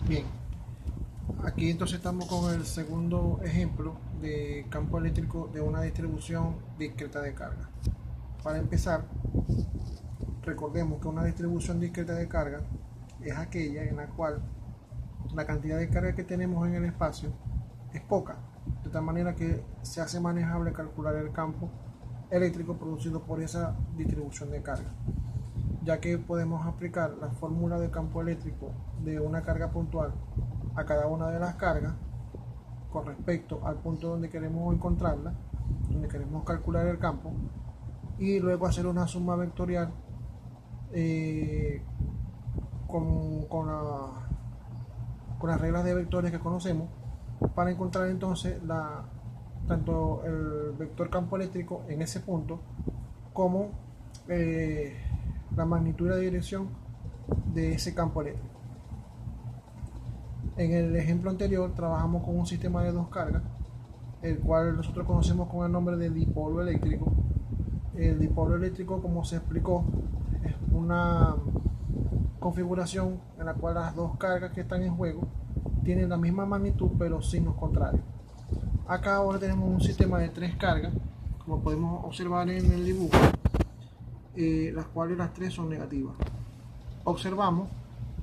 Bien, aquí entonces estamos con el segundo ejemplo de campo eléctrico de una distribución discreta de carga. Para empezar, recordemos que una distribución discreta de carga es aquella en la cual la cantidad de carga que tenemos en el espacio es poca, de tal manera que se hace manejable calcular el campo eléctrico producido por esa distribución de carga, ya que podemos aplicar la fórmula de campo eléctrico de una carga puntual a cada una de las cargas con respecto al punto donde queremos encontrarla, donde queremos calcular el campo, y luego hacer una suma vectorial eh, con las reglas de vectores que conocemos para encontrar entonces tanto el vector campo eléctrico en ese punto como la magnitud y la dirección de ese campo eléctrico. En el ejemplo anterior trabajamos con un sistema de dos cargas, el cual nosotros conocemos con el nombre de dipolo eléctrico. El dipolo eléctrico, como se explicó, es una configuración en la cual las dos cargas que están en juego tienen la misma magnitud pero signos contrarios. Acá ahora tenemos un sistema de tres cargas, como podemos observar en el dibujo, las cuales las tres son negativas. Observamos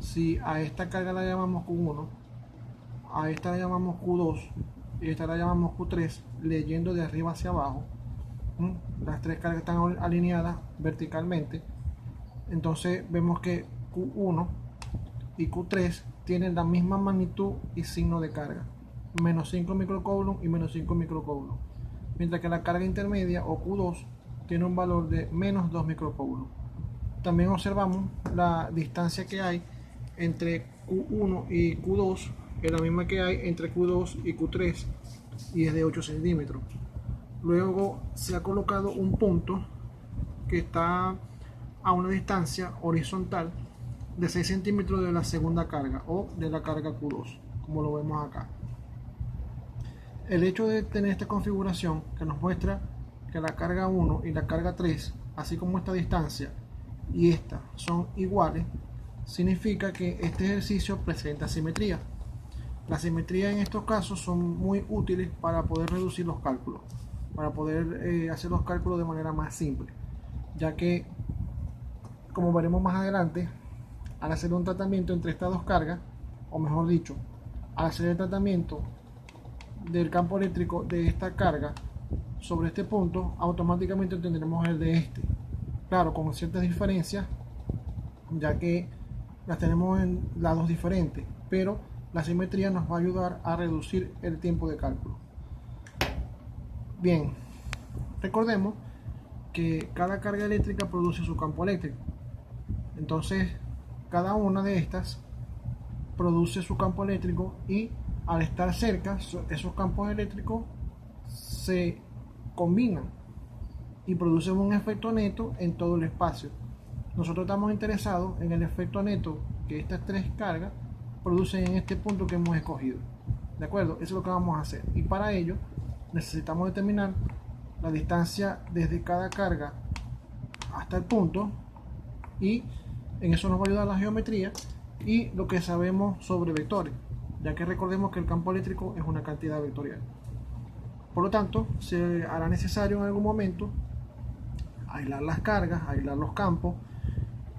si a esta carga la llamamos Q1, a esta la llamamos Q2 y a esta la llamamos Q3, leyendo de arriba hacia abajo. Las tres cargas están alineadas verticalmente. Entonces vemos que Q1 y Q3 tienen la misma magnitud y signo de carga, menos 5 microcoulomb y menos 5 microcoulomb, mientras que la carga intermedia o Q2 tiene un valor de menos 2 microcoulomb. También observamos la distancia que hay entre Q1 y Q2, es la misma que hay entre Q2 y Q3, y es de 8 centímetros. Luego se ha colocado un punto que está a una distancia horizontal de 6 centímetros de la segunda carga o de la carga Q2, como lo vemos acá. El hecho de tener esta configuración que nos muestra que la carga 1 y la carga 3, así como esta distancia y esta, son iguales, significa que este ejercicio presenta simetría. Las simetrías en estos casos son muy útiles para poder reducir los cálculos, para poder hacer los cálculos de manera más simple, ya que, como veremos más adelante, al hacer un tratamiento entre estas dos cargas, o mejor dicho, al hacer el tratamiento del campo eléctrico de esta carga sobre este punto, automáticamente tendremos el de este. Claro, con ciertas diferencias, ya que las tenemos en lados diferentes, pero la simetría nos va a ayudar a reducir el tiempo de cálculo. Bien, recordemos que cada carga eléctrica produce su campo eléctrico. Entonces, cada una de estas produce su campo eléctrico y al estar cerca, esos campos eléctricos se combinan y producen un efecto neto en todo el espacio. Nosotros estamos interesados en el efecto neto que estas tres cargas producen en este punto que hemos escogido. ¿De acuerdo? Eso es lo que vamos a hacer. Y para ello necesitamos determinar la distancia desde cada carga hasta el punto, y en eso nos va a ayudar la geometría y lo que sabemos sobre vectores, ya que recordemos que el campo eléctrico es una cantidad vectorial. Por lo tanto, se hará necesario en algún momento aislar las cargas, aislar los campos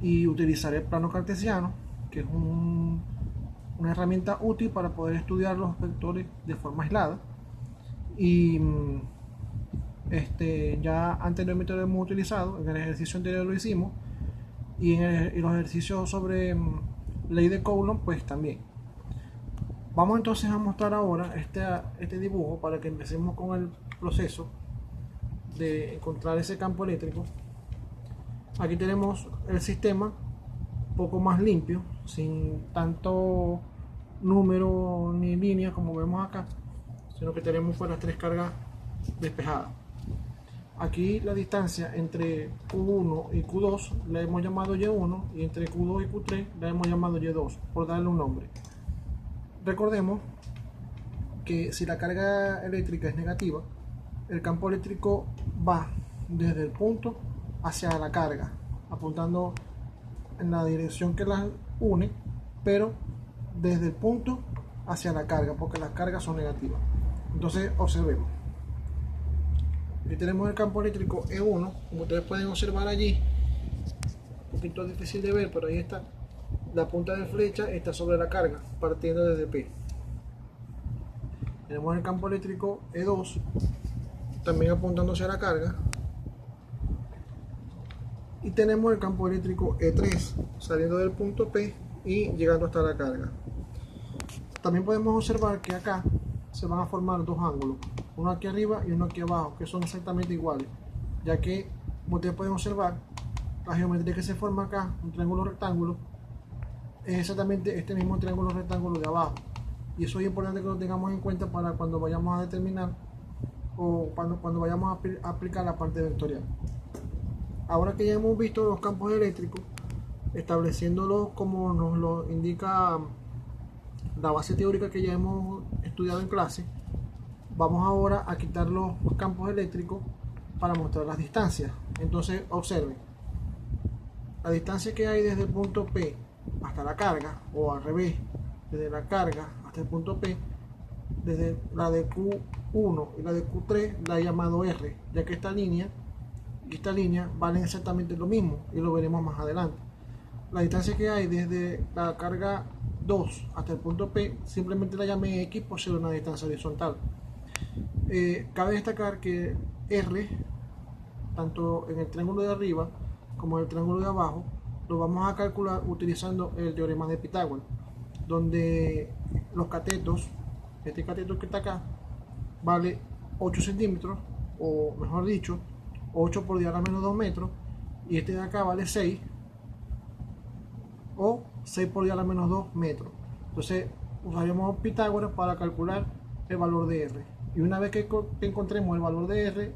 y utilizar el plano cartesiano, que es una herramienta útil para poder estudiar los vectores de forma aislada. Y ya anteriormente lo hemos utilizado, en el ejercicio anterior lo hicimos, y en los ejercicios sobre ley de Coulomb pues también. Vamos entonces a mostrar ahora este dibujo para que empecemos con el proceso de encontrar ese campo eléctrico. Aquí tenemos el sistema un poco más limpio, sin tanto número ni línea como vemos acá, sino que tenemos pues las tres cargas despejadas. Aquí la distancia entre Q1 y Q2 la hemos llamado Y1, y entre Q2 y Q3 la hemos llamado Y2, por darle un nombre. Recordemos que si la carga eléctrica es negativa, el campo eléctrico va desde el punto hacia la carga, apuntando en la dirección que las une, pero desde el punto hacia la carga, porque las cargas son negativas. Entonces observemos. Aquí tenemos el campo eléctrico E1, como ustedes pueden observar allí, un poquito difícil de ver, pero ahí está. La punta de flecha está sobre la carga, partiendo desde P. Tenemos el campo eléctrico E2, también apuntando hacia la carga. Y tenemos el campo eléctrico E3, saliendo del punto P y llegando hasta la carga. También podemos observar que acá se van a formar dos ángulos, uno aquí arriba y uno aquí abajo, que son exactamente iguales, ya que, como ustedes pueden observar, la geometría que se forma acá, un triángulo rectángulo, es exactamente este mismo triángulo rectángulo de abajo. Y eso es importante que lo tengamos en cuenta para cuando vayamos a determinar o cuando vayamos a aplicar la parte vectorial. Ahora que ya hemos visto los campos eléctricos, estableciéndolos como nos lo indica la base teórica que ya hemos estudiado en clase, vamos ahora a quitar los campos eléctricos para mostrar las distancias. Entonces observen, la distancia que hay desde el punto P hasta la carga, o al revés, desde la carga hasta el punto P, desde la de Q1 y la de Q3 la he llamado R, ya que esta línea y esta línea valen exactamente lo mismo, y lo veremos más adelante. La distancia que hay desde la carga 2 hasta el punto P simplemente la llamé X por ser una distancia horizontal. Cabe destacar que R, tanto en el triángulo de arriba como en el triángulo de abajo, lo vamos a calcular utilizando el teorema de Pitágoras, donde los catetos, este cateto que está acá, vale 8 centímetros, o mejor dicho, 8 por 10 a la menos 2 metros, y este de acá vale 6, o 6 por 10 a la menos 2 metros. Entonces usaremos Pitágoras para calcular el valor de R, y una vez que encontremos el valor de R,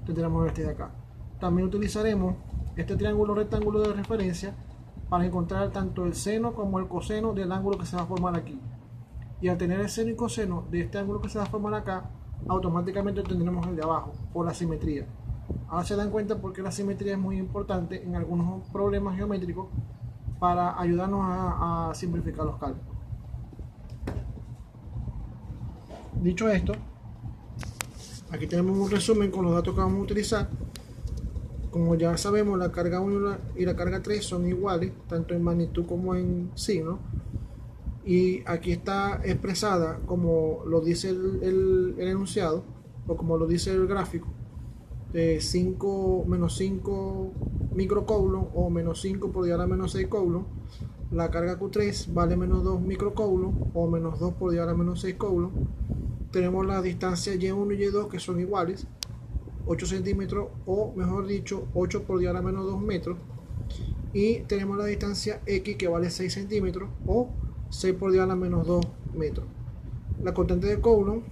tendremos este de acá. También utilizaremos este triángulo rectángulo de referencia para encontrar tanto el seno como el coseno del ángulo que se va a formar aquí. Y al tener el seno y coseno de este ángulo que se va a formar acá, automáticamente tendremos el de abajo, por la simetría. Ahora se dan cuenta porque la simetría es muy importante en algunos problemas geométricos para ayudarnos a simplificar los cálculos. Dicho esto, aquí tenemos un resumen con los datos que vamos a utilizar. Como ya sabemos, la carga 1 y la carga 3 son iguales, tanto en magnitud como en signo. Y aquí está expresada como lo dice el enunciado, o como lo dice el gráfico, de 5 menos 5 microcoulomb o menos 5 por 10 a la menos 6 coulomb. La carga Q3 vale menos 2 microcoulomb o menos 2 por 10 a la menos 6 coulomb. Tenemos la distancia Y1 y Y2 que son iguales, 8 centímetros, o mejor dicho 8 por 10 a la menos 2 metros. Y tenemos la distancia X que vale 6 centímetros o 6 por 10 a la menos 2 metros. La constante de Coulomb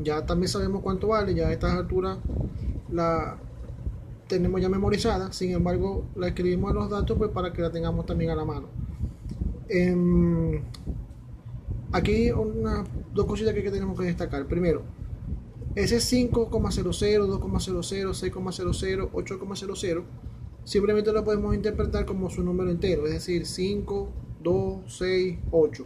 ya también sabemos cuánto vale, ya a estas alturas la tenemos ya memorizada, sin embargo la escribimos a los datos pues para que la tengamos también a la mano. Aquí dos cositas que tenemos que destacar. Primero, ese 5,00, 2,00, 6,00, 8,00 simplemente lo podemos interpretar como su número entero, es decir, 5, 2, 6, 8.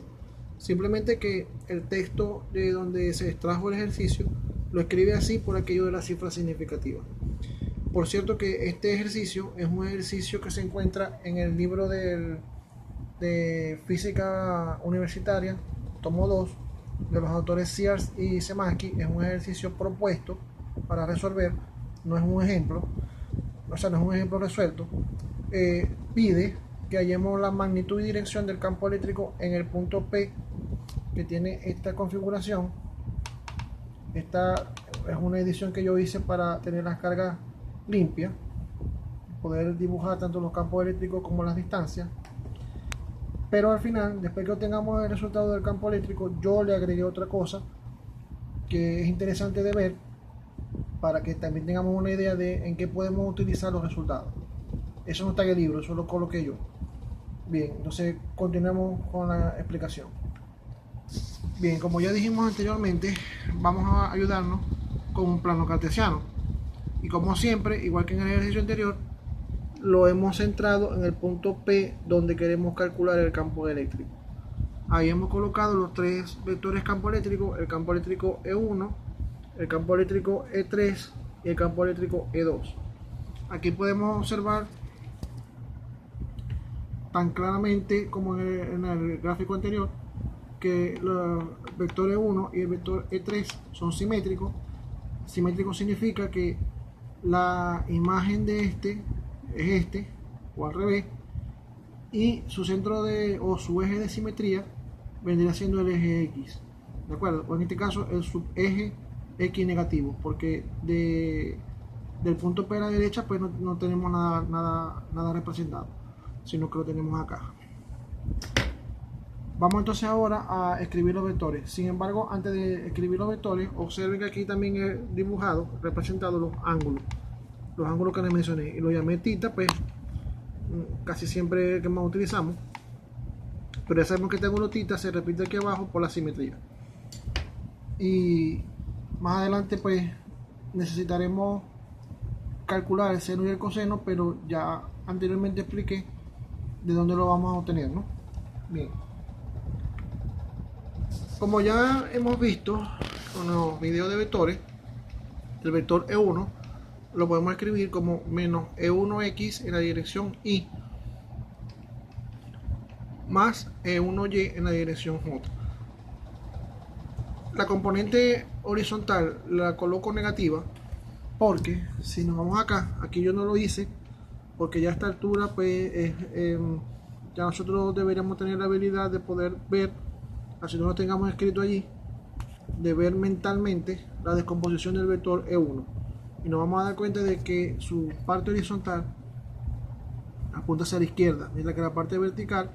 Simplemente que el texto de donde se extrajo el ejercicio lo escribe así por aquello de la cifra significativa. Por cierto que este ejercicio es un ejercicio que se encuentra en el libro de Física Universitaria, tomo 2, de los autores Sears y Zemansky. Es un ejercicio propuesto para resolver, no es un ejemplo, o sea, no es un ejemplo resuelto. Pide que hallemos la magnitud y dirección del campo eléctrico en el punto P, que tiene esta configuración. Esta es una edición que yo hice para tener las cargas limpias, poder dibujar tanto los campos eléctricos como las distancias. Pero al final, después que obtengamos el resultado del campo eléctrico, yo le agregué otra cosa que es interesante de ver para que también tengamos una idea de en qué podemos utilizar los resultados. Eso no está en el libro, eso lo coloqué yo. Bien, entonces continuemos con la explicación. Bien, como ya dijimos anteriormente, vamos a ayudarnos con un plano cartesiano. Y como siempre, igual que en el ejercicio anterior, lo hemos centrado en el punto P donde queremos calcular el campo eléctrico. Ahí hemos colocado los tres vectores campo eléctrico, el campo eléctrico E1, el campo eléctrico E3 y el campo eléctrico E2. Aquí podemos observar tan claramente como en el gráfico anterior que el vector E1 y el vector E3 son simétricos. Simétrico significa que la imagen de este es este o al revés, y su centro o su eje de simetría vendría siendo el eje X, ¿de acuerdo? O en este caso el subeje X negativo, porque del punto P a la derecha pues no tenemos nada representado, sino que lo tenemos acá. Vamos entonces ahora a escribir los vectores. Sin embargo, antes de escribir los vectores, observen que aquí también he dibujado, representado los ángulos que les mencioné, y lo llamé tita, pues casi siempre que más utilizamos, pero ya sabemos que este ángulo tita se repite aquí abajo por la simetría. Y más adelante pues necesitaremos calcular el seno y el coseno, pero ya anteriormente expliqué de dónde lo vamos a obtener, ¿no? Bien, como ya hemos visto con los videos de vectores, el vector E1 lo podemos escribir como menos E1X en la dirección Y más E1Y en la dirección J. La componente horizontal la coloco negativa porque si nos vamos acá, aquí yo no lo hice porque ya a esta altura pues ya nosotros deberíamos tener la habilidad de poder ver, así no lo tengamos escrito allí, de ver mentalmente la descomposición del vector E1, y nos vamos a dar cuenta de que su parte horizontal apunta hacia la izquierda, mientras que la parte vertical,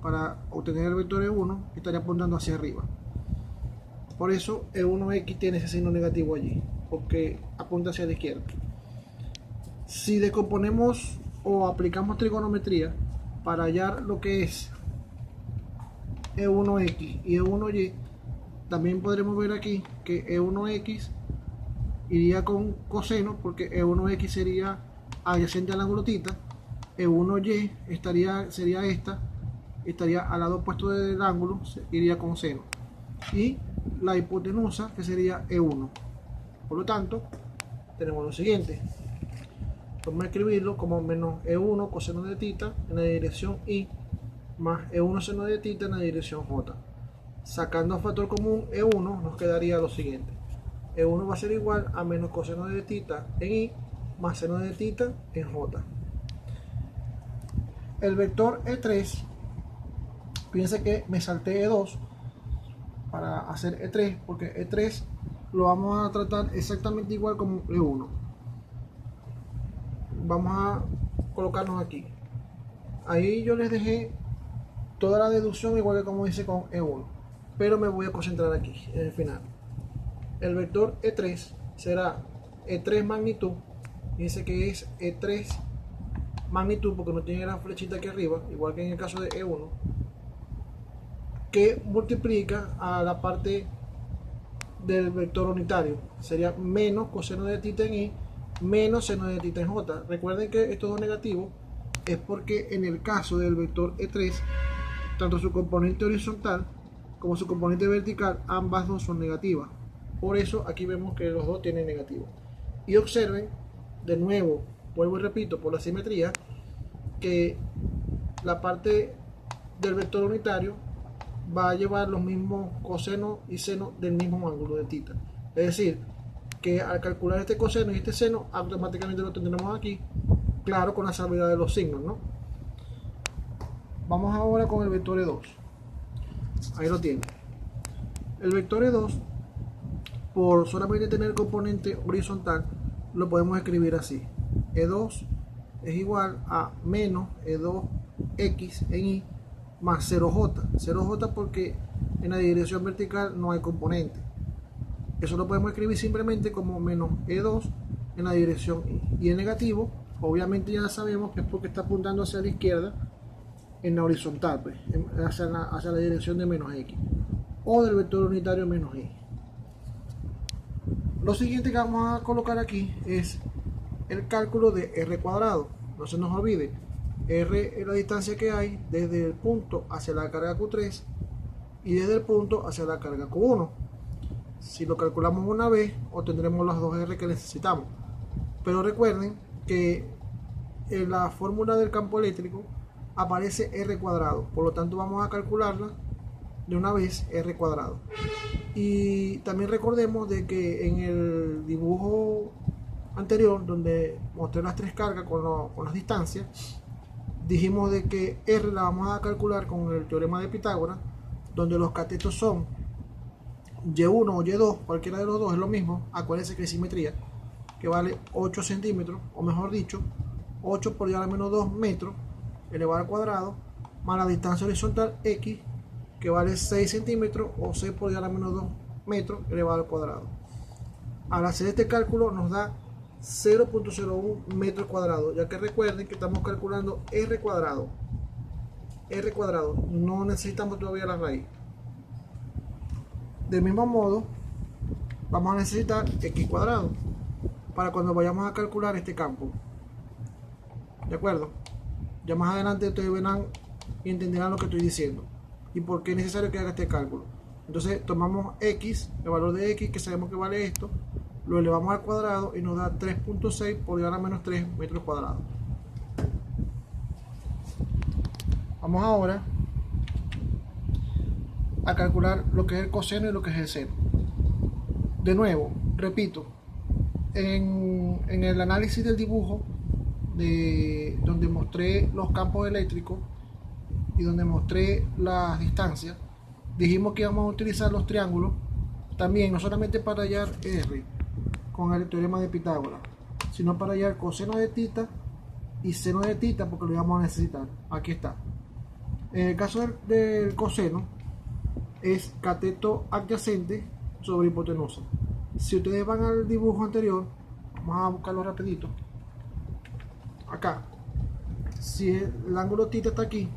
para obtener el vector E1, estaría apuntando hacia arriba. Por eso E1X tiene ese signo negativo allí, porque apunta hacia la izquierda. Si decomponemos o aplicamos trigonometría para hallar lo que es E1X y E1Y, también podremos ver aquí que E1X iría con coseno, porque E1X sería adyacente al ángulo tita, E1Y sería estaría al lado opuesto del ángulo, iría con seno, y la hipotenusa, que sería E1. Por lo tanto, tenemos lo siguiente: vamos a escribirlo como menos E1 coseno de tita en la dirección Y más E1 seno de tita en la dirección J. Sacando factor común E1 nos quedaría lo siguiente: E1 va a ser igual a menos coseno de tita en Y más seno de tita en J. El vector E3, piensa que me salté E2 para hacer E3, porque E3 lo vamos a tratar exactamente igual como E1. Vamos a colocarnos aquí. Ahí yo les dejé toda la deducción igual que como hice con E1, pero me voy a concentrar aquí en el final. El vector E3 será E3 magnitud, dice que es E3 magnitud porque no tiene la flechita aquí arriba, igual que en el caso de E1, que multiplica a la parte del vector unitario. Sería menos coseno de tita en Y menos seno de tita en J. Recuerden que estos dos negativos es porque en el caso del vector E3, tanto su componente horizontal como su componente vertical, ambas dos son negativas. Por eso aquí vemos que los dos tienen negativo. Y observen, de nuevo, vuelvo y repito, por la simetría, que la parte del vector unitario va a llevar los mismos coseno y seno del mismo ángulo de tita. Es decir, que al calcular este coseno y este seno, automáticamente lo tendremos aquí, claro, con la salvedad de los signos, ¿no? Vamos ahora con el vector E2. Ahí lo tienen. El vector E2, por solamente tener componente horizontal, lo podemos escribir así: E2 es igual a menos E2X en Y más 0J. 0J porque en la dirección vertical no hay componente. Eso lo podemos escribir simplemente como menos E2 en la dirección Y. Y el negativo, obviamente ya sabemos que es porque está apuntando hacia la izquierda en la horizontal, pues, hacia la dirección de menos X, o del vector unitario menos Y. Lo siguiente que vamos a colocar aquí es el cálculo de R cuadrado. No se nos olvide, R es la distancia que hay desde el punto hacia la carga Q3 y desde el punto hacia la carga Q1. Si lo calculamos una vez, obtendremos las 2R que necesitamos. Pero recuerden que en la fórmula del campo eléctrico aparece R cuadrado, por lo tanto vamos a calcularla de una vez R cuadrado. Y también recordemos de que en el dibujo anterior, donde mostré las tres cargas con las distancias, dijimos de que R la vamos a calcular con el teorema de Pitágoras, donde los catetos son Y1 o Y2, cualquiera de los dos es lo mismo. Acuérdense que es simetría, que vale 8 centímetros, o mejor dicho, 8 por 10 a la menos 2 metros elevado al cuadrado, más la distancia horizontal X, que vale 6 centímetros, o 6 por 10 a la menos 2 metros elevado al cuadrado. Al hacer este cálculo nos da 0.01 metros cuadrados, ya que recuerden que estamos calculando R cuadrado. R cuadrado, no necesitamos todavía la raíz. Del mismo modo, vamos a necesitar X cuadrado para cuando vayamos a calcular este campo. ¿De acuerdo? Ya más adelante ustedes verán y entenderán lo que estoy diciendo y por qué es necesario que haga este cálculo. Entonces tomamos X, el valor de X, que sabemos que vale esto, lo elevamos al cuadrado y nos da 3.6 por 10 a la menos 3 metros cuadrados. Vamos ahora a calcular lo que es el coseno y lo que es el seno. De nuevo, repito, en el análisis del dibujo donde mostré los campos eléctricos y donde mostré las distancias, dijimos que íbamos a utilizar los triángulos también, no solamente para hallar R con el teorema de Pitágoras, sino para hallar coseno de tita y seno de tita, porque lo vamos a necesitar. Aquí está. En el caso del coseno, es cateto adyacente sobre hipotenusa. Si ustedes van al dibujo anterior, vamos a buscarlo rapidito. Acá, si el ángulo tita está aquí,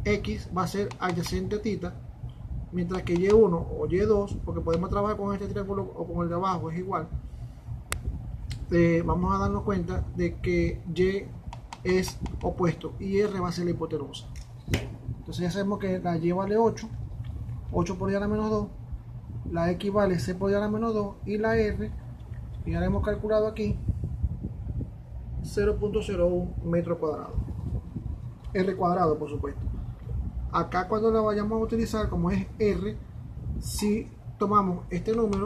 X va a ser adyacente a tita, mientras que Y1 o Y2, porque podemos trabajar con este triángulo o con el de abajo, es igual. Vamos a darnos cuenta de que Y es opuesto y R va a ser la hipotenusa. Entonces ya sabemos que la Y vale 8 por 10 a la menos 2, la X vale 6 por 10 a la menos 2 y la R, y ya la hemos calculado aquí, 0.01 metro cuadrado. R cuadrado, por supuesto. Acá cuando la vayamos a utilizar, como es R, si tomamos este número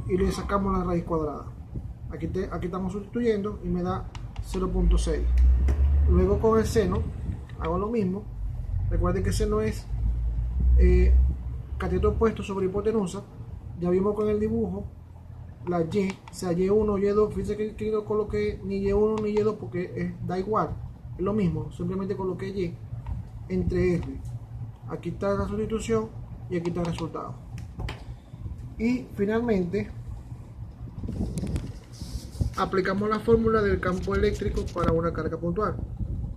y le sacamos la raíz cuadrada. Aquí estamos sustituyendo y me da 0.6. Luego con el seno hago lo mismo. Recuerden que el seno es cateto opuesto sobre hipotenusa. Ya vimos con el dibujo la Y, sea Y1 Y2. Fíjense que no coloqué ni Y1 ni Y2 porque da igual, es lo mismo, simplemente coloqué Y entre R. Aquí está la sustitución y aquí está el resultado. Y finalmente aplicamos la fórmula del campo eléctrico para una carga puntual.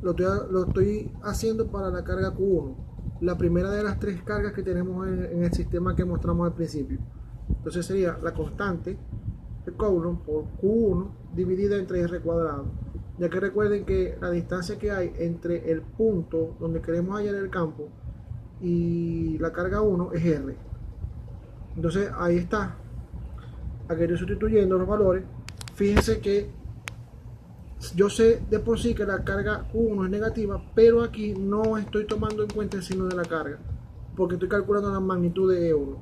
Lo estoy haciendo para la carga Q1, la primera de las tres cargas que tenemos en el sistema que mostramos al principio. Entonces sería la constante de Coulomb por Q1 dividida entre R cuadrado, ya que recuerden que la distancia que hay entre el punto donde queremos hallar el campo y la carga 1 es R. Entonces ahí está. Aquí estoy sustituyendo los valores. Fíjense que yo sé de por sí que la carga Q1 es negativa, pero aquí no estoy tomando en cuenta el signo de la carga, porque estoy calculando la magnitud de E1.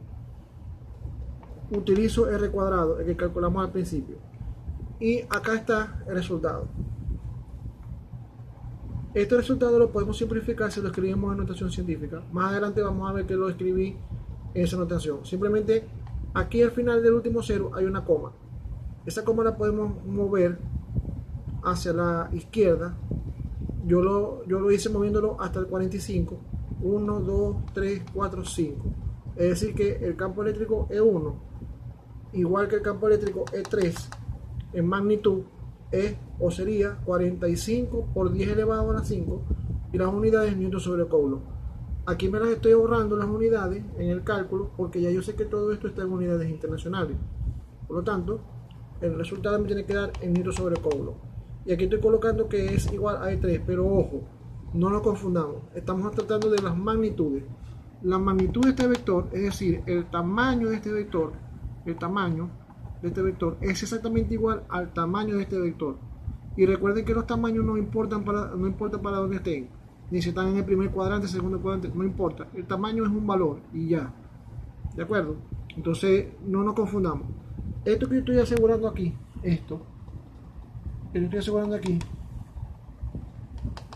Utilizo R cuadrado, el que calculamos al principio. Y acá está el resultado. Este resultado lo podemos simplificar si lo escribimos en notación científica. Más adelante vamos a ver que lo escribí en esa notación. Simplemente aquí al final del último cero hay una coma. Esa coma la podemos mover hacia la izquierda. Yo lo hice moviéndolo hasta el 45. 1, 2, 3, 4, 5. Es decir que el campo eléctrico E1, igual que el campo eléctrico E3, en magnitud es o sería 45 por 10 elevado a la 5, y las unidades Newton sobre Coulomb. Aquí me las estoy ahorrando las unidades en el cálculo porque ya yo sé que todo esto está en unidades internacionales. Por lo tanto, el resultado me tiene que dar en Newton sobre Coulomb. Y aquí estoy colocando que es igual a E3, pero ojo, no nos confundamos. Estamos tratando de las magnitudes. la magnitud de este vector, es decir, el tamaño de este vector, es exactamente igual al tamaño de este vector. Y recuerden que los tamaños no importa para dónde estén, ni si están en el primer cuadrante, segundo cuadrante, no importa. El tamaño es un valor y ya. ¿De acuerdo? Entonces, no nos confundamos. Esto que yo estoy asegurando aquí, es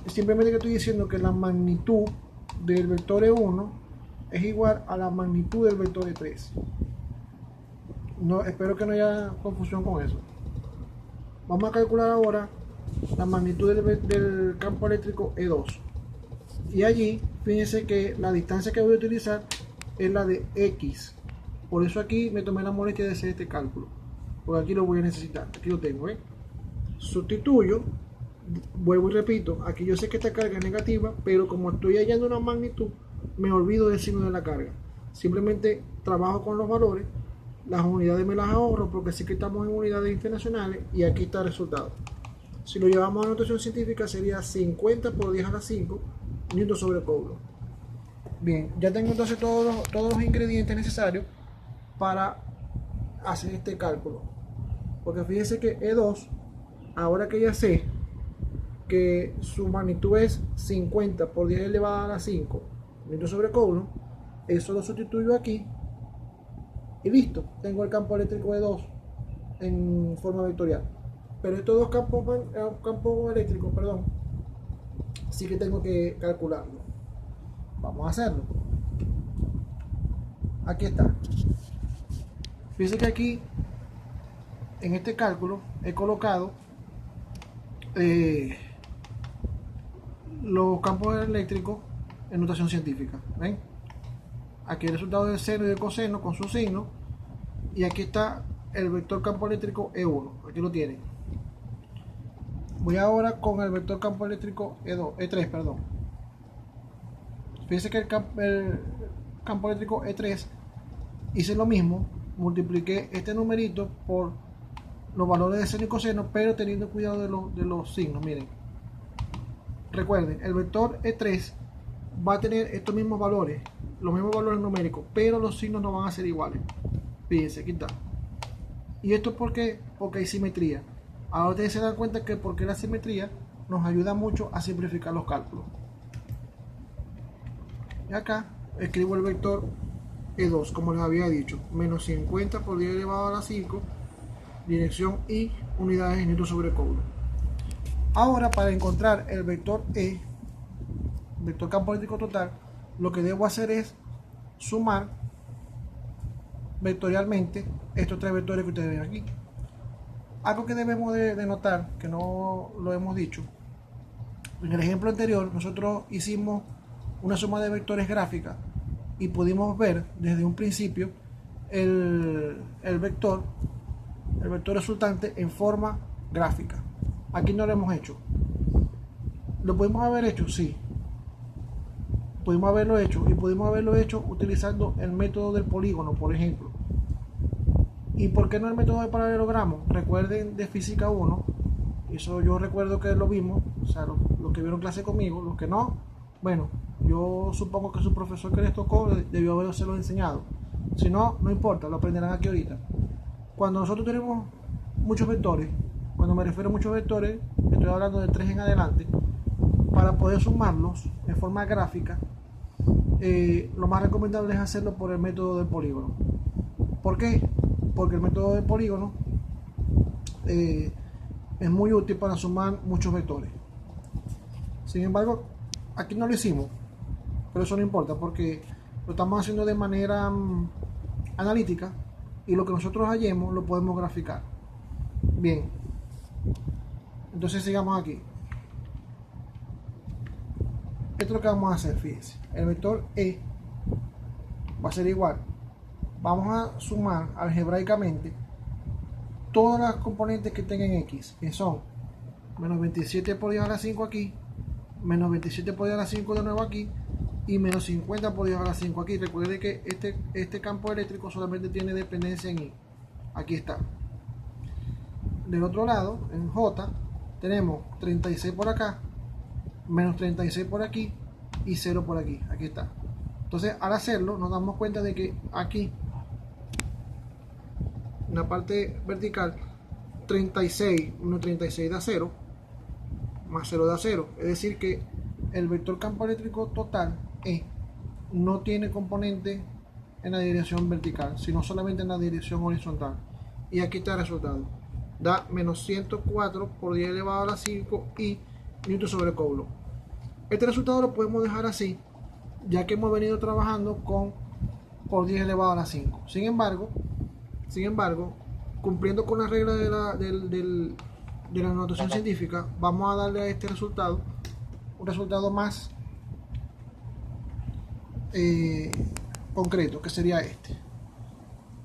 simplemente que estoy diciendo que la magnitud del vector E1 es igual a la magnitud del vector E3. No, espero que no haya confusión con eso. Vamos a calcular ahora la magnitud del campo eléctrico E2. Y allí, fíjense que la distancia que voy a utilizar es la de X. Por eso aquí me tomé la molestia de hacer este cálculo. Porque aquí lo voy a necesitar. Aquí lo tengo, Sustituyo. Vuelvo y repito. Aquí yo sé que esta carga es negativa, pero como estoy hallando una magnitud, me olvido del signo de la carga. Simplemente trabajo con los valores. Las unidades me las ahorro porque sé que estamos en unidades internacionales y aquí está el resultado. Si lo llevamos a notación científica sería 50 por 10 a la 5 newton sobre Coulomb. Bien, ya tengo entonces todos los ingredientes necesarios para hacer este cálculo. Porque fíjense que E2, ahora que ya sé que su magnitud es 50 por 10 elevado a la 5 newton sobre Coulomb, eso lo sustituyo aquí y listo, tengo el campo eléctrico E2 en forma vectorial. Pero estos dos campos eléctricos, sí que tengo que calcularlo. Vamos a hacerlo. Aquí está. Fíjense que aquí, en este cálculo, he colocado los campos eléctricos en notación científica. ¿Ven? Aquí el resultado del seno y del coseno con su signo. Y aquí está el vector campo eléctrico E1. Aquí lo tienen. Voy ahora con el vector campo eléctrico E3, perdón. Fíjense que el campo eléctrico E3 hice lo mismo. Multipliqué este numerito por los valores de seno y coseno, pero teniendo cuidado de los signos. Miren. Recuerden, el vector E3 va a tener estos mismos valores, los mismos valores numéricos, pero los signos no van a ser iguales. Fíjense, aquí está. ¿Y esto por qué? Porque hay simetría. Ahora ustedes se dan cuenta que porque la simetría nos ayuda mucho a simplificar los cálculos. Y acá escribo el vector E2, como les había dicho, menos 50 por 10 elevado a la 5, dirección y unidades en newton sobre Coulomb. Ahora, para encontrar el vector E, vector campo eléctrico total, lo que debo hacer es sumar vectorialmente estos tres vectores que ustedes ven aquí. Algo que debemos de notar, que no lo hemos dicho, en el ejemplo anterior nosotros hicimos una suma de vectores gráfica y pudimos ver desde un principio el vector resultante en forma gráfica. Aquí no lo hemos hecho. ¿Lo pudimos haber hecho? Sí. Pudimos haberlo hecho, y pudimos haberlo hecho utilizando el método del polígono, por ejemplo. ¿Y por qué no el método de paralelogramo? Recuerden de física 1, eso yo recuerdo que lo vimos, o sea, los que vieron clase conmigo, los que no, bueno, yo supongo que su profesor que les tocó debió haberlo enseñado. Si no, no importa, lo aprenderán aquí ahorita. Cuando nosotros tenemos muchos vectores, cuando me refiero a muchos vectores, estoy hablando de 3 en adelante, para poder sumarlos en forma gráfica, lo más recomendable es hacerlo por el método del polígono. ¿Por qué? Porque el método del polígono es muy útil para sumar muchos vectores. Sin embargo, aquí no lo hicimos, pero eso no importa porque lo estamos haciendo de manera analítica y lo que nosotros hallemos lo podemos graficar. Bien, entonces sigamos aquí. Esto es lo que vamos a hacer, fíjense. El vector E va a ser igual. Vamos a sumar algebraicamente todas las componentes que tengan X, que son menos 27 por 10 a la 5 aquí, menos 27 por 10 a la 5 de nuevo aquí, y menos 50 por 10 a la 5 aquí. Recuerden que este campo eléctrico solamente tiene dependencia en Y. Aquí está. Del otro lado, en J, tenemos 36 por acá, menos 36 por aquí y 0 por aquí. Aquí está. Entonces, al hacerlo, nos damos cuenta de que aquí, en la parte vertical, 36, 1,36 da 0, más 0 da 0. Es decir que el vector campo eléctrico total E no tiene componente en la dirección vertical, sino solamente en la dirección horizontal. Y aquí está el resultado. Da menos 104 por 10 elevado a la 5 y newton sobre coulomb. Este resultado lo podemos dejar así, ya que hemos venido trabajando con por 10 elevado a la 5. Sin embargo, cumpliendo con las reglas de la notación científica, vamos a darle a este resultado un resultado más concreto, que sería este: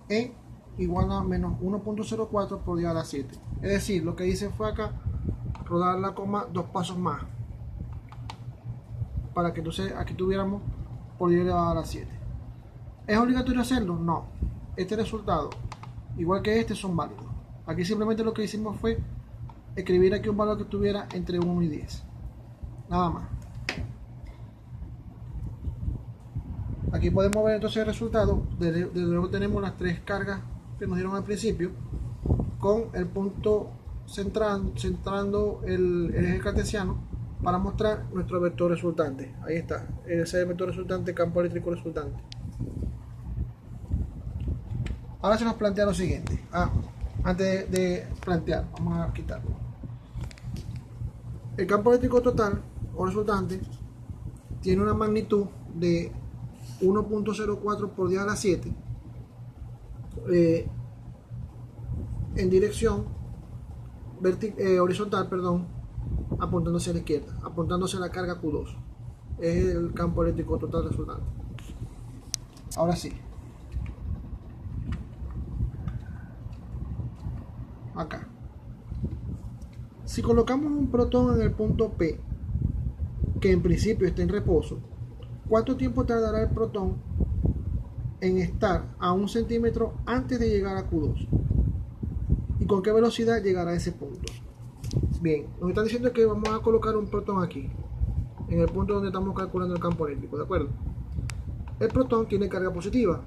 E igual a menos 1.04 por 10 a la 7. Es decir, lo que hice fue acá rodar la coma 2 pasos más, para que entonces aquí tuviéramos por 10 elevado a la 7. ¿Es obligatorio hacerlo? No. Este resultado, igual que este, son válidos. Aquí simplemente lo que hicimos fue escribir aquí un valor que estuviera entre 1 y 10. Nada más. Aquí podemos ver entonces el resultado. Desde luego tenemos las tres cargas que nos dieron al principio, con el punto centrando el eje cartesiano para mostrar nuestro vector resultante. Ahí está, ese es el vector resultante, campo eléctrico resultante. Ahora se nos plantea lo siguiente. Antes de plantear, vamos a quitarlo. El campo eléctrico total o resultante tiene una magnitud de 1.04 por 10 a la 7 en dirección horizontal, apuntándose a la izquierda, apuntándose a la carga Q2. Es el campo eléctrico total resultante. Ahora sí, acá, si colocamos un protón en el punto P, que en principio está en reposo, ¿cuánto tiempo tardará el protón en estar a 1 centímetro antes de llegar a Q2? ¿Y con qué velocidad llegará a ese punto? Bien, nos están diciendo que vamos a colocar un protón aquí, en el punto donde estamos calculando el campo eléctrico, ¿de acuerdo? El protón tiene carga positiva.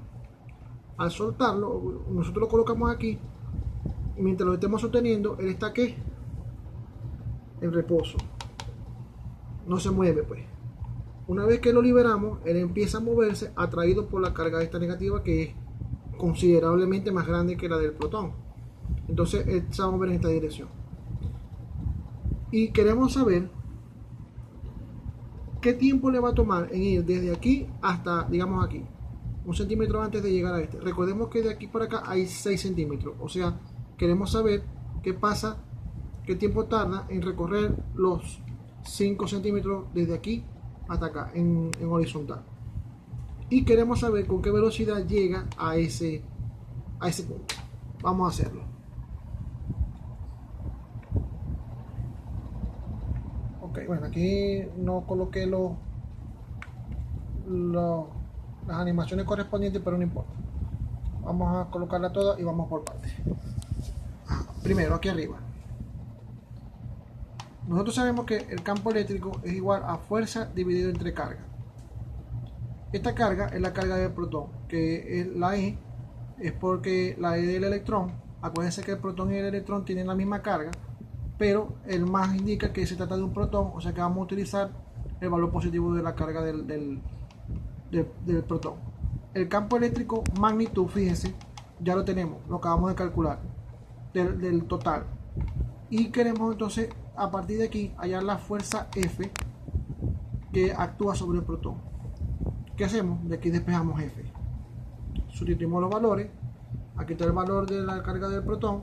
Al soltarlo, nosotros lo colocamos aquí. Mientras lo estemos sosteniendo, él está ¿qué? En reposo. No se mueve, pues. Una vez que lo liberamos, él empieza a moverse, atraído por la carga esta negativa, que es considerablemente más grande que la del protón. Entonces él se va a mover en esta dirección. Y queremos saber qué tiempo le va a tomar en ir desde aquí hasta, digamos, aquí, 1 centímetro antes de llegar a este. Recordemos que de aquí para acá hay 6 centímetros. O sea, queremos saber qué pasa, qué tiempo tarda en recorrer los 5 centímetros desde aquí hasta acá en horizontal. Y queremos saber con qué velocidad llega a ese punto. Vamos a hacerlo. Ok, bueno, aquí no coloqué las animaciones correspondientes, pero no importa. Vamos a colocarla toda y vamos por partes. Primero, aquí arriba. Nosotros sabemos que el campo eléctrico es igual a fuerza dividido entre carga. Esta carga es la carga del protón, que es la E, es porque la E del electrón, acuérdense que el protón y el electrón tienen la misma carga, pero el más indica que se trata de un protón, o sea que vamos a utilizar el valor positivo de la carga del protón. El campo eléctrico magnitud, fíjense, ya lo tenemos, lo acabamos de calcular, del total. Y queremos entonces, a partir de aquí, hallar la fuerza F que actúa sobre el protón. ¿Qué hacemos? De aquí despejamos F. Sustituimos los valores. Aquí está el valor de la carga del protón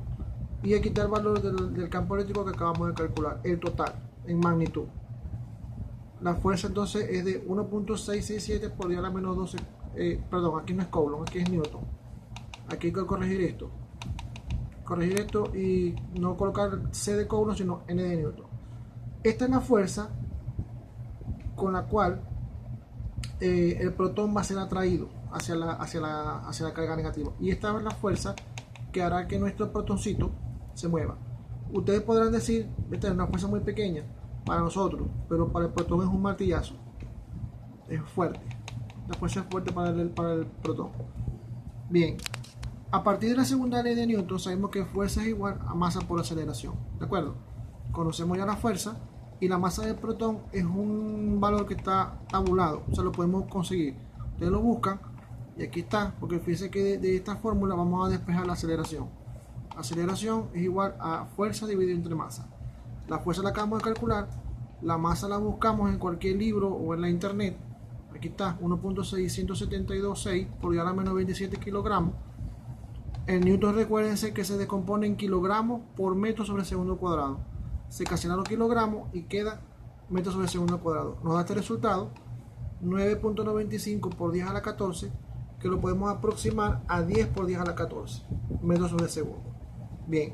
y aquí está el valor del campo eléctrico que acabamos de calcular, el total en magnitud. La fuerza entonces es de 1.667 por 10 a la menos 12. Perdón, aquí no es Coulomb, aquí es Newton. Aquí hay que corregir esto y no colocar C de Coulomb, sino N de Newton. Esta es la fuerza con la cual el protón va a ser atraído hacia la carga negativa, y esta es la fuerza que hará que nuestro protoncito se mueva. Ustedes podrán decir, esta es una fuerza muy pequeña para nosotros, pero para el protón es un martillazo, es fuerte. La fuerza es fuerte para el protón. Bien, a partir de la segunda ley de Newton sabemos que fuerza es igual a masa por aceleración, ¿de acuerdo? Conocemos ya la fuerza y la masa del protón es un valor que está tabulado, o sea, lo podemos conseguir. Ustedes lo buscan y aquí está, porque fíjense que de esta fórmula vamos a despejar la aceleración. Aceleración es igual a fuerza dividido entre masa. La fuerza la acabamos de calcular, la masa la buscamos en cualquier libro o en la internet. Aquí está, 1.672.6 por 10 a la menos 27 kilogramos. El Newton, recuérdense que se descompone en kilogramos por metro sobre segundo cuadrado. Se cancelan los kilogramos y queda metros sobre segundo cuadrado. Nos da este resultado, 9.95 por 10 a la 14, que lo podemos aproximar a 10 por 10 a la 14 metros sobre segundo. Bien,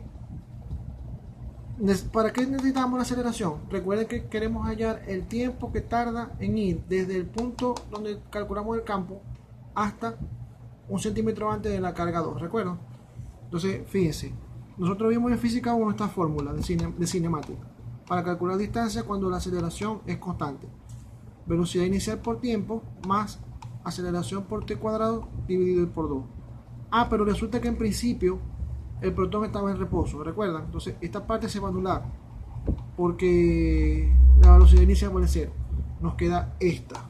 ¿para qué necesitamos la aceleración? Recuerden que queremos hallar el tiempo que tarda en ir desde el punto donde calculamos el campo hasta 1 centímetro antes de la carga 2, ¿recuerdan? Entonces, fíjense, nosotros vimos en física 1 esta fórmula de cinemática para calcular distancia cuando la aceleración es constante. Velocidad inicial por tiempo más aceleración por t cuadrado dividido por 2. Pero resulta que en principio el protón estaba en reposo, ¿recuerdan? Entonces esta parte se va a anular porque la velocidad inicial vale 0. Nos queda esta.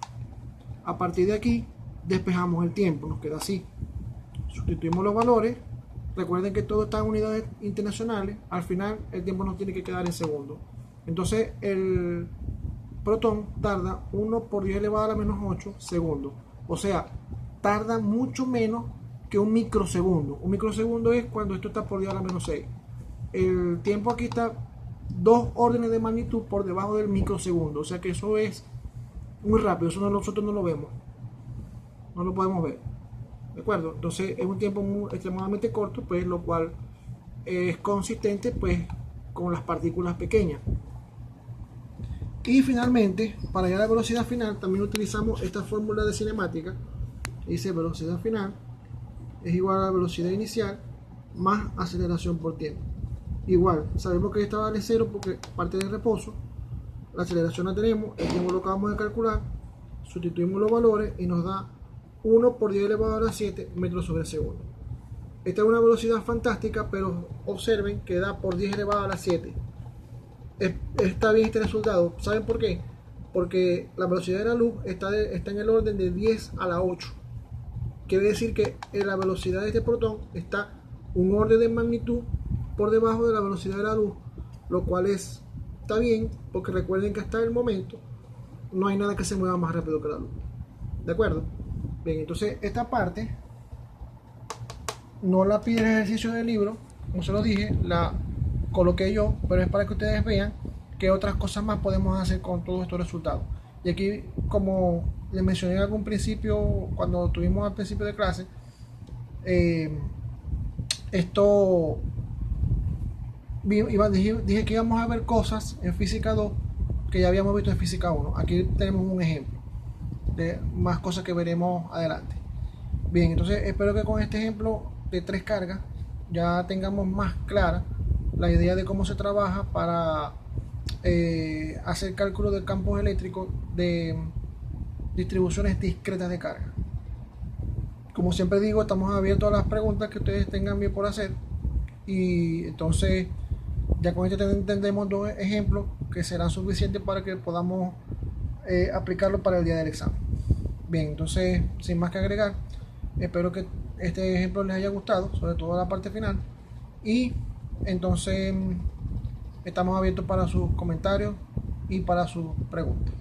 A partir de aquí despejamos el tiempo, nos queda así. Sustituimos los valores. Recuerden que todo está en unidades internacionales. Al final el tiempo nos tiene que quedar en segundos. Entonces el protón tarda 1 por 10 elevado a la menos 8 segundos. O sea, tarda mucho menos que un microsegundo. Un microsegundo es cuando esto está por 10 a la menos 6. El tiempo aquí está 2 órdenes de magnitud por debajo del microsegundo. O sea que eso es muy rápido. Eso nosotros no lo vemos. No lo podemos ver. ¿De acuerdo? Entonces es un tiempo extremadamente corto, pues lo cual es consistente pues con las partículas pequeñas. Y finalmente, para llegar a la velocidad final, también utilizamos esta fórmula de cinemática. Dice velocidad final es igual a la velocidad inicial más aceleración por tiempo. Igual, sabemos que esta vale 0 porque parte del reposo. La aceleración la tenemos, el tiempo lo acabamos de calcular, sustituimos los valores y nos da 1 por 10 elevado a la 7 metros sobre segundo. Esta es una velocidad fantástica, pero observen que da por 10 elevado a la 7. Está bien este resultado. ¿Saben por qué? Porque la velocidad de la luz está en el orden de 10 a la 8. Quiere decir que la velocidad de este protón está un orden de magnitud por debajo de la velocidad de la luz, lo cual está bien, porque recuerden que hasta el momento no hay nada que se mueva más rápido que la luz. ¿De acuerdo? Bien, entonces esta parte no la pide el ejercicio del libro, como se lo dije, la coloqué yo, pero es para que ustedes vean qué otras cosas más podemos hacer con todos estos resultados. Y aquí, como les mencioné en algún principio, cuando estuvimos al principio de clase, dije que íbamos a ver cosas en física 2 que ya habíamos visto en física 1. Aquí tenemos un ejemplo de más cosas que veremos adelante. Bien, entonces espero que con este ejemplo de 3 cargas ya tengamos más clara la idea de cómo se trabaja para hacer cálculo de campos eléctricos de distribuciones discretas de carga. Como siempre digo, estamos abiertos a las preguntas que ustedes tengan bien por hacer, y entonces ya con esto entendemos 2 ejemplos que serán suficientes para que podamos aplicarlo para el día del examen. Bien, entonces sin más que agregar, espero que este ejemplo les haya gustado, sobre todo la parte final, y entonces estamos abiertos para sus comentarios y para sus preguntas.